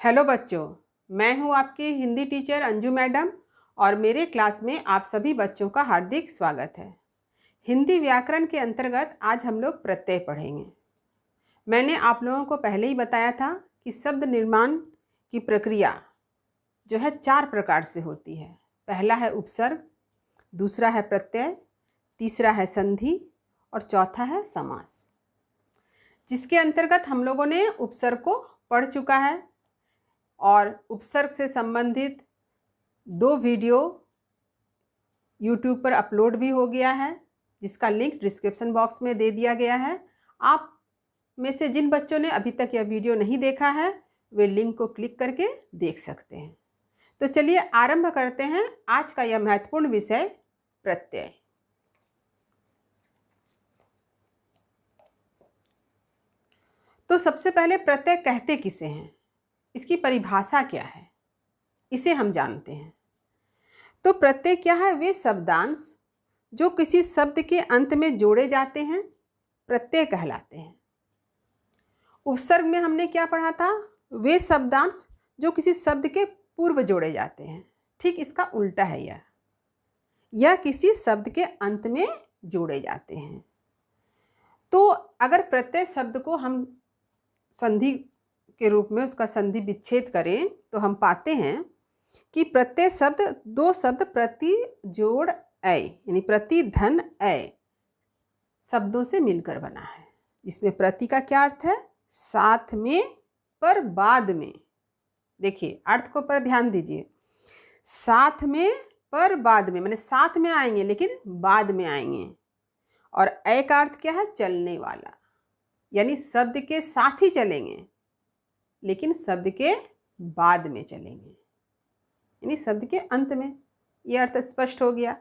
Hello बच्चों, मैं हूं आपकी हिंदी टीचर अंजू मैडम और मेरे क्लास में आप सभी बच्चों का हार्दिक स्वागत है। हिंदी व्याकरण के अंतर्गत आज हम लोग प्रत्यय पढ़ेंगे। मैंने आप लोगों को पहले ही बताया था कि शब्द निर्माण की प्रक्रिया जो है 4 प्रकार से होती है। पहला है उपसर्ग, दूसरा है प्रत्यय, तीसरा है संधि और चौथा है समास। जिसके अंतर्गत हम लोगों ने उपसर्ग को पढ़ चुका है और उपसर्ग से संबंधित 2 वीडियो YouTube पर अपलोड भी हो गया है, जिसका लिंक डिस्क्रिप्शन बॉक्स में दे दिया गया है। आप में से जिन बच्चों ने अभी तक यह वीडियो नहीं देखा है वे लिंक को क्लिक करके देख सकते हैं। तो चलिए आरंभ करते हैं आज का यह महत्वपूर्ण विषय प्रत्यय। तो सबसे पहले प्रत्यय कहते किसे हैं, इसकी परिभाषा क्या है, इसे हम जानते हैं। तो प्रत्यय क्या है? वे शब्दांश जो किसी शब्द के अंत में जोड़े जाते हैं प्रत्यय कहलाते हैं। उपसर्ग में हमने क्या पढ़ा था? वे शब्दांश जो किसी शब्द के पूर्व जोड़े जाते हैं। ठीक इसका उल्टा है यह किसी शब्द के अंत में जोड़े जाते हैं। तो अगर प्रत्यय शब्द को हम संधि के रूप में उसका संधि विच्छेद करें तो हम पाते हैं कि प्रत्यय शब्द 2 शब्द प्रति जोड़ ऐ यानी प्रति धन ऐ शब्दों से मिलकर बना है। इसमें प्रति का क्या अर्थ है? साथ में पर बाद में। देखिए अर्थ को पर ध्यान दीजिए, साथ में पर बाद में, माने साथ में आएंगे लेकिन बाद में आएंगे। और ऐ का अर्थ क्या है? चलने वाला, यानी शब्द के साथ ही चलेंगे लेकिन शब्द के बाद में चलेंगे, यानी शब्द के अंत में। यह अर्थ स्पष्ट हो गया।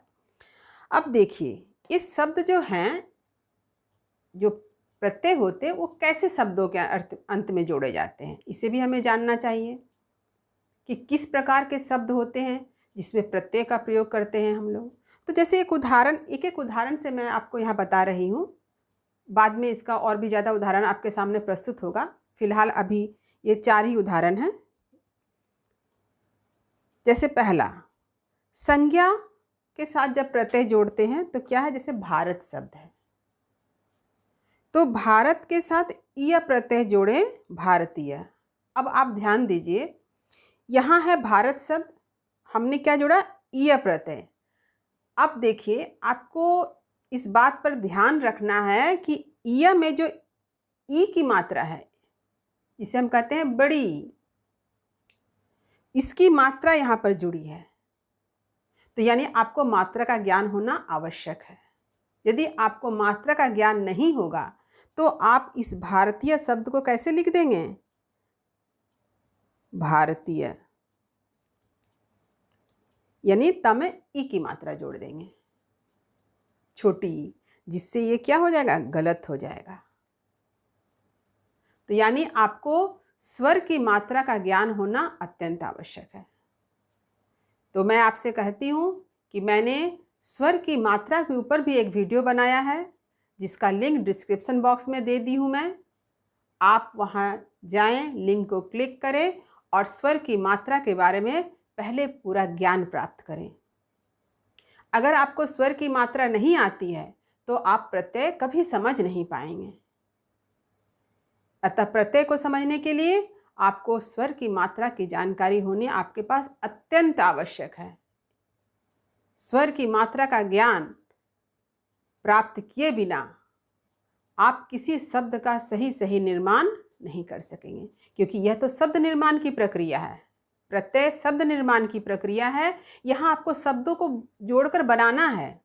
अब देखिए इस शब्द जो हैं, जो प्रत्यय होते हैं, वो कैसे शब्दों के अर्थ अंत में जोड़े जाते हैं, इसे भी हमें जानना चाहिए कि किस प्रकार के शब्द होते हैं जिसमें प्रत्यय का प्रयोग करते हैं हम लोग। तो जैसे एक उदाहरण से मैं आपको यहाँ बता रही हूँ, बाद में इसका और भी ज़्यादा उदाहरण आपके सामने प्रस्तुत होगा। फिलहाल अभी ये 4 ही उदाहरण हैं। जैसे पहला, संज्ञा के साथ जब प्रत्यय जोड़ते हैं तो क्या है? जैसे भारत शब्द है तो भारत के साथ य प्रत्यय जोड़े भारतीय। अब आप ध्यान दीजिए, यहाँ है भारत शब्द, हमने क्या जोड़ा? य प्रत्यय। अब देखिए आपको इस बात पर ध्यान रखना है कि य में जो ई की मात्रा है, जिसे हम कहते हैं बड़ी, इसकी मात्रा यहाँ पर जुड़ी है। तो यानी आपको मात्रा का ज्ञान होना आवश्यक है। यदि आपको मात्रा का ज्ञान नहीं होगा तो आप इस भारतीय शब्द को कैसे लिख देंगे? भारतीय, यानी त में ई की मात्रा जोड़ देंगे, छोटी ई, जिससे ये क्या हो जाएगा? गलत हो जाएगा। तो यानी आपको स्वर की मात्रा का ज्ञान होना अत्यंत आवश्यक है। तो मैं आपसे कहती हूँ कि मैंने स्वर की मात्रा के ऊपर भी एक वीडियो बनाया है, जिसका लिंक डिस्क्रिप्शन बॉक्स में दे दी हूँ मैं। आप वहाँ जाएं, लिंक को क्लिक करें और स्वर की मात्रा के बारे में पहले पूरा ज्ञान प्राप्त करें। अगर आपको स्वर की मात्रा नहीं आती है तो आप प्रत्यय कभी समझ नहीं पाएंगे। अतः प्रत्यय को समझने के लिए आपको स्वर की मात्रा की जानकारी होनी आपके पास अत्यंत आवश्यक है। स्वर की मात्रा का ज्ञान प्राप्त किए बिना आप किसी शब्द का सही निर्माण नहीं कर सकेंगे, क्योंकि यह तो शब्द निर्माण की प्रक्रिया है। प्रत्यय शब्द निर्माण की प्रक्रिया है। यहाँ आपको शब्दों को जोड़कर बनाना है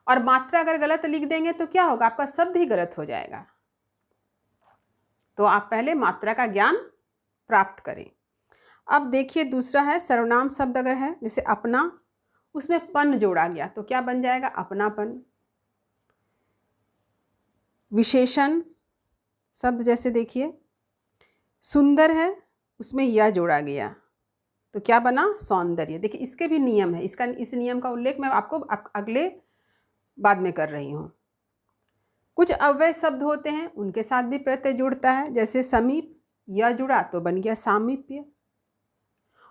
और मात्रा अगर गलत लिख देंगे तो क्या होगा? आपका शब्द ही गलत हो जाएगा। तो आप पहले मात्रा का ज्ञान प्राप्त करें। अब देखिए दूसरा है सर्वनाम शब्द अगर है, जैसे अपना, उसमें पन जोड़ा गया तो क्या बन जाएगा? अपनापन। विशेषण शब्द जैसे देखिए सुंदर है, उसमें या जोड़ा गया तो क्या बना? सौंदर्य। देखिए इसके भी नियम है, इस नियम का उल्लेख मैं आपको अगले बाद में कर रही हूँ। कुछ अव्यय शब्द होते हैं, उनके साथ भी प्रत्यय जुड़ता है, जैसे समीप य जुड़ा तो बन गया सामीप्य।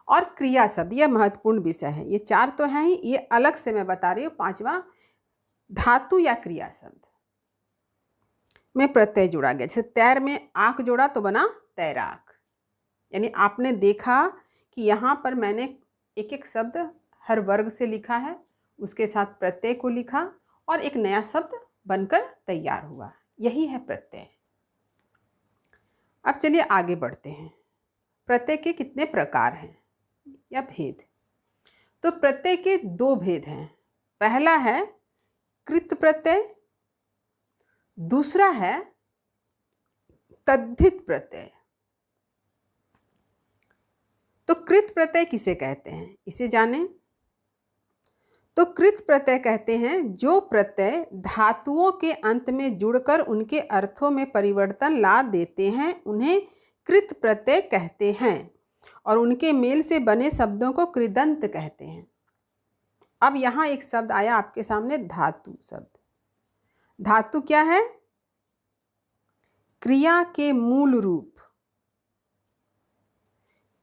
और क्रिया शब्द, यह महत्वपूर्ण विषय है। ये 4 तो हैं ही, ये अलग से मैं बता रही हूँ। 5वां धातु या क्रिया शब्द में प्रत्यय जुड़ा गया। जैसे तैर में आँख जोड़ा तो बना तैराक। यानी आपने देखा कि यहाँ पर मैंने एक एक शब्द हर वर्ग से लिखा है, उसके साथ प्रत्यय को लिखा और एक नया शब्द बनकर तैयार हुआ। यही है प्रत्यय। अब चलिए आगे बढ़ते हैं। प्रत्यय के कितने प्रकार हैं या भेद? तो प्रत्यय के 2 भेद हैं। पहला है कृत प्रत्यय, दूसरा है तद्धित प्रत्यय। तो कृत प्रत्यय किसे कहते हैं, इसे जानें। तो कृत प्रत्यय कहते हैं जो प्रत्यय धातुओं के अंत में जुड़कर उनके अर्थों में परिवर्तन ला देते हैं, उन्हें कृत प्रत्यय कहते हैं और उनके मेल से बने शब्दों को कृदंत कहते हैं। अब यहाँ एक शब्द आया आपके सामने, धातु शब्द। धातु क्या है? क्रिया के मूल रूप।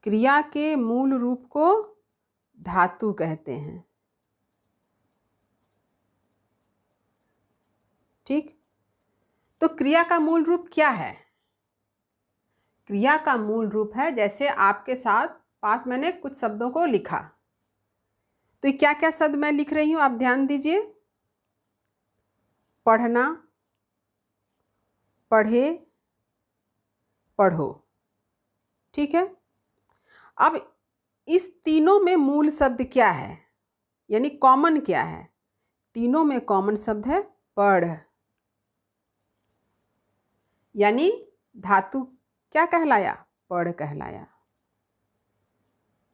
क्रिया के मूल रूप को धातु कहते हैं। ठीक, तो क्रिया का मूल रूप क्या है? क्रिया का मूल रूप है, जैसे आपके साथ पास मैंने कुछ शब्दों को लिखा, तो ये क्या क्या शब्द मैं लिख रही हूँ, आप ध्यान दीजिए। पढ़ना, पढ़े, पढ़ो। ठीक है। अब इस तीनों में मूल शब्द क्या है, यानी कॉमन क्या है? तीनों में कॉमन शब्द है पढ़। यानी धातु क्या कहलाया? पढ़ कहलाया।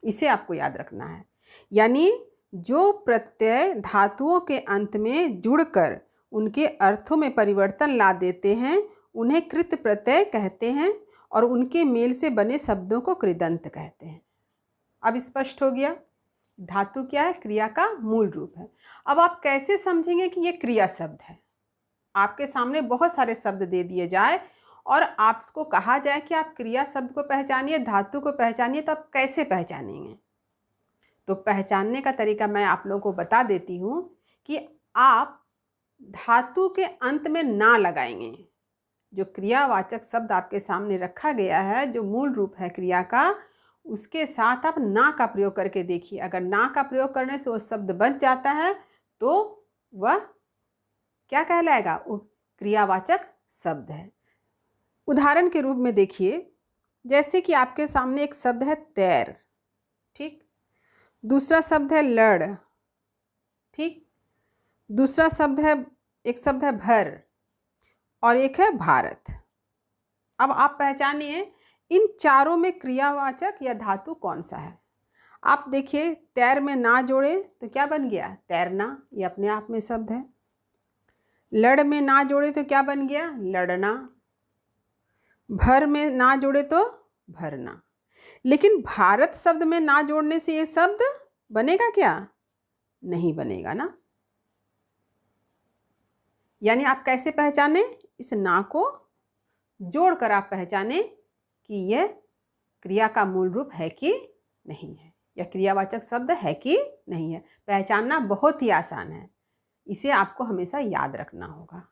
इसे आपको याद रखना है। यानी जो प्रत्यय धातुओं के अंत में जुड़कर उनके अर्थों में परिवर्तन ला देते हैं, उन्हें कृत प्रत्यय कहते हैं और उनके मेल से बने शब्दों को कृदंत कहते हैं। अब स्पष्ट हो गया। धातु क्या है? क्रिया का मूल रूप है। अब आप कैसे समझेंगे कि ये क्रिया शब्द है? आपके सामने बहुत सारे शब्द दे दिए जाए और आपको कहा जाए कि आप क्रिया शब्द को पहचानिए, धातु को पहचानिए, तो आप कैसे पहचानेंगे? तो पहचानने का तरीका मैं आप लोगों को बता देती हूँ कि आप धातु के अंत में ना लगाएंगे। जो क्रियावाचक शब्द आपके सामने रखा गया है, जो मूल रूप है क्रिया का, उसके साथ आप ना का प्रयोग करके देखिए। अगर ना का प्रयोग करने से वो शब्द बच जाता है तो वह क्या कहलाएगा? वो क्रियावाचक शब्द है। उदाहरण के रूप में देखिए, जैसे कि आपके सामने एक शब्द है तैर। ठीक, दूसरा शब्द है लड़। ठीक, दूसरा शब्द है, एक शब्द है भर और एक है भारत। अब आप पहचानिए इन चारों में क्रियावाचक या धातु कौन सा है? आप देखिए, तैर में ना जोड़े तो क्या बन गया? तैरना, ये अपने आप में शब्द है। लड़ में ना जोड़े तो क्या बन गया? लड़ना। भर में ना जोड़े तो भरना। लेकिन भारत शब्द में ना जोड़ने से ये शब्द बनेगा क्या? नहीं बनेगा ना। यानी आप कैसे पहचाने? इस ना को जोड़कर आप पहचाने कि यह क्रिया का मूल रूप है कि नहीं है, या क्रियावाचक शब्द है कि नहीं है। पहचानना बहुत ही आसान है। इसे आपको हमेशा याद रखना होगा,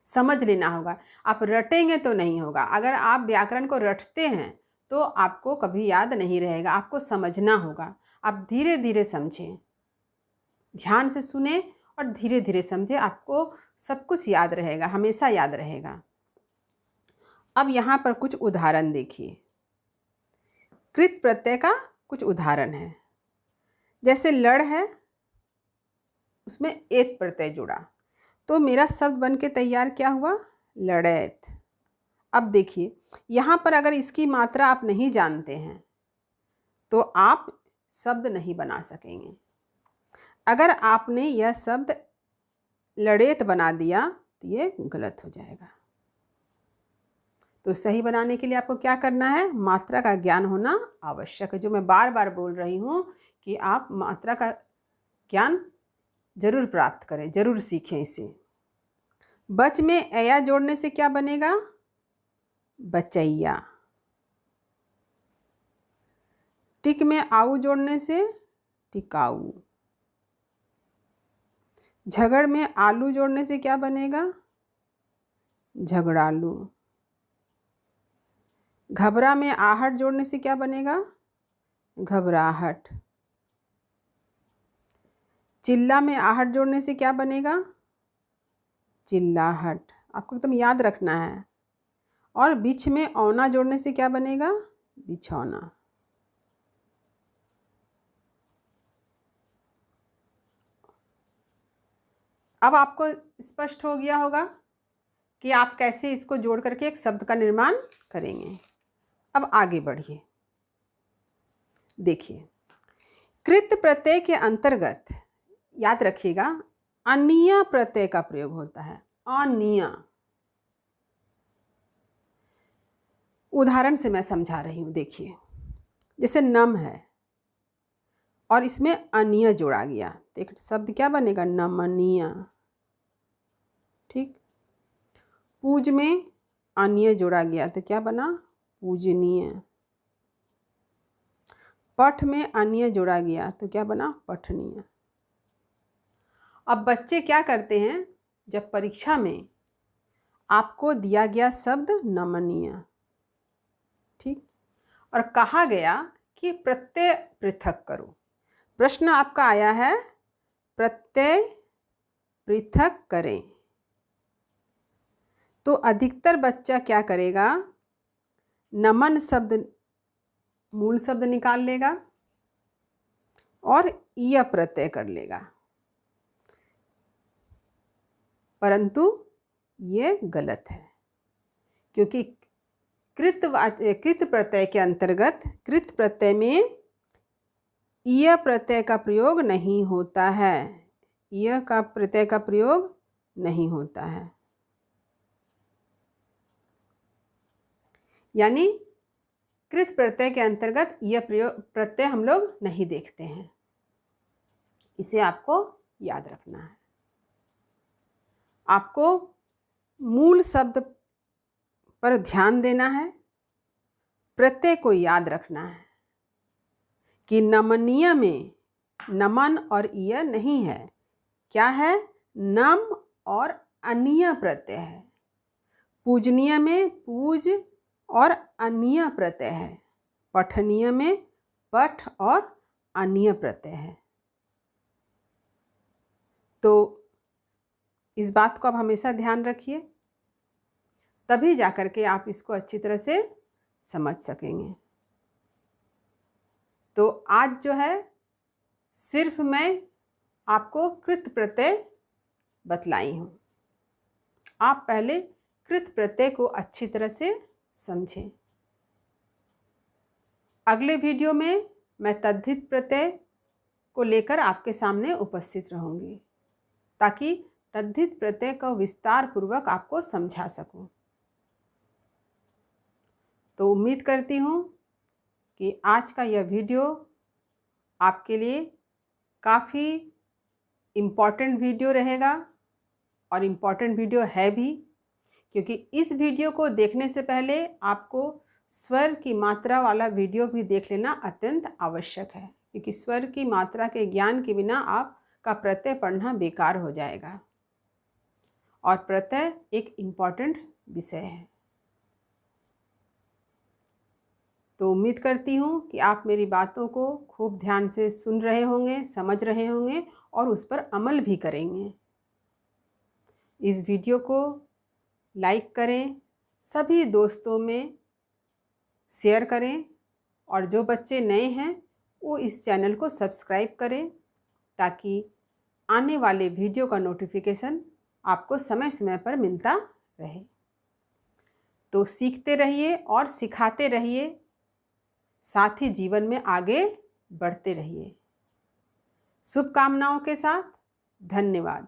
समझ लेना होगा। आप रटेंगे तो नहीं होगा। अगर आप व्याकरण को रटते हैं तो आपको कभी याद नहीं रहेगा। आपको समझना होगा। आप धीरे धीरे समझें, ध्यान से सुने और धीरे धीरे समझें। आपको सब कुछ याद रहेगा, हमेशा याद रहेगा। अब यहाँ पर कुछ उदाहरण देखिए। कृत प्रत्यय का कुछ उदाहरण है। जैसे लड़ है, उसमें एत प्रत्यय जुड़ा तो मेरा शब्द बन के तैयार क्या हुआ? लड़ैत। अब देखिए, यहाँ पर अगर इसकी मात्रा आप नहीं जानते हैं तो आप शब्द नहीं बना सकेंगे। अगर आपने यह शब्द लड़ेत बना दिया तो ये गलत हो जाएगा। तो सही बनाने के लिए आपको क्या करना है? मात्रा का ज्ञान होना आवश्यक है। जो मैं बार बार बोल रही हूँ कि आप मात्रा का ज्ञान जरूर प्राप्त करें, जरूर सीखें इसे। बच में ऐया जोड़ने से क्या बनेगा? बचैया। टिक में आऊ जोड़ने से टिकाऊ। झगड़ में आलू जोड़ने से क्या बनेगा? झगड़ालू। घबरा में आहट जोड़ने से क्या बनेगा? घबराहट। चिल्ला में आहट जोड़ने से क्या बनेगा? चिल्लाहट। आपको एकदम याद रखना है। और बिछ में औना जोड़ने से क्या बनेगा? बिछौना। अब आपको स्पष्ट हो गया होगा कि आप कैसे इसको जोड़ करके एक शब्द का निर्माण करेंगे। अब आगे बढ़िए। देखिए, कृत प्रत्यय के अंतर्गत याद रखिएगा अनिया प्रत्यय का प्रयोग होता है। अनिया। उदाहरण से मैं समझा रही हूँ। देखिए, जैसे नम है और इसमें अनिया जोड़ा गया तो एक शब्द क्या बनेगा? नमनीय। ठीक। पूज में अनिया जोड़ा गया तो क्या बना? पूजनीय। पठ में अनिया जोड़ा गया तो क्या बना? पठनीय। अब बच्चे क्या करते हैं, जब परीक्षा में आपको दिया गया शब्द नमनीय, ठीक, और कहा गया कि प्रत्यय पृथक करो, प्रश्न आपका आया है प्रत्यय पृथक करें, तो अधिकतर बच्चा क्या करेगा? नमन शब्द मूल शब्द निकाल लेगा और य प्रत्यय कर लेगा, परंतु ये गलत है, क्योंकि कृत प्रत्यय के अंतर्गत कृत प्रत्यय में य प्रत्यय का प्रयोग नहीं होता है। य का प्रत्यय का प्रयोग नहीं होता है, यानी कृत प्रत्यय के अंतर्गत यह प्रत्यय हम लोग नहीं देखते हैं। इसे आपको याद रखना है। आपको मूल शब्द पर ध्यान देना है, प्रत्यय को याद रखना है कि नमनीय में नमन और य नहीं है, क्या है? नम और अनीय प्रत्यय है। पूजनीय में पूज और अनीय प्रत्यय है। पठनीय में पठ और अनीय प्रत्यय है। तो इस बात को आप हमेशा ध्यान रखिए, तभी जाकर के आप इसको अच्छी तरह से समझ सकेंगे। तो आज जो है सिर्फ मैं आपको कृत प्रत्यय बतलाई हूँ। आप पहले कृत प्रत्यय को अच्छी तरह से समझें। अगले वीडियो में मैं तद्धित प्रत्यय को लेकर आपके सामने उपस्थित रहूँगी, ताकि तद्धित प्रत्यय का विस्तार पूर्वक आपको समझा सकूं। तो उम्मीद करती हूँ कि आज का यह वीडियो आपके लिए काफ़ी इम्पॉर्टेंट वीडियो रहेगा, और इम्पॉर्टेंट वीडियो है भी, क्योंकि इस वीडियो को देखने से पहले आपको स्वर की मात्रा वाला वीडियो भी देख लेना अत्यंत आवश्यक है, क्योंकि स्वर की मात्रा के ज्ञान के बिना आपका प्रत्यय पढ़ना बेकार हो जाएगा, और प्रत्यय एक इम्पॉर्टेंट विषय है। तो उम्मीद करती हूँ कि आप मेरी बातों को खूब ध्यान से सुन रहे होंगे, समझ रहे होंगे और उस पर अमल भी करेंगे। इस वीडियो को लाइक करें, सभी दोस्तों में शेयर करें, और जो बच्चे नए हैं वो इस चैनल को सब्सक्राइब करें, ताकि आने वाले वीडियो का नोटिफिकेशन आपको समय समय पर मिलता रहे। तो सीखते रहिए और सिखाते रहिए, साथ ही जीवन में आगे बढ़ते रहिए। शुभकामनाओं के साथ, धन्यवाद।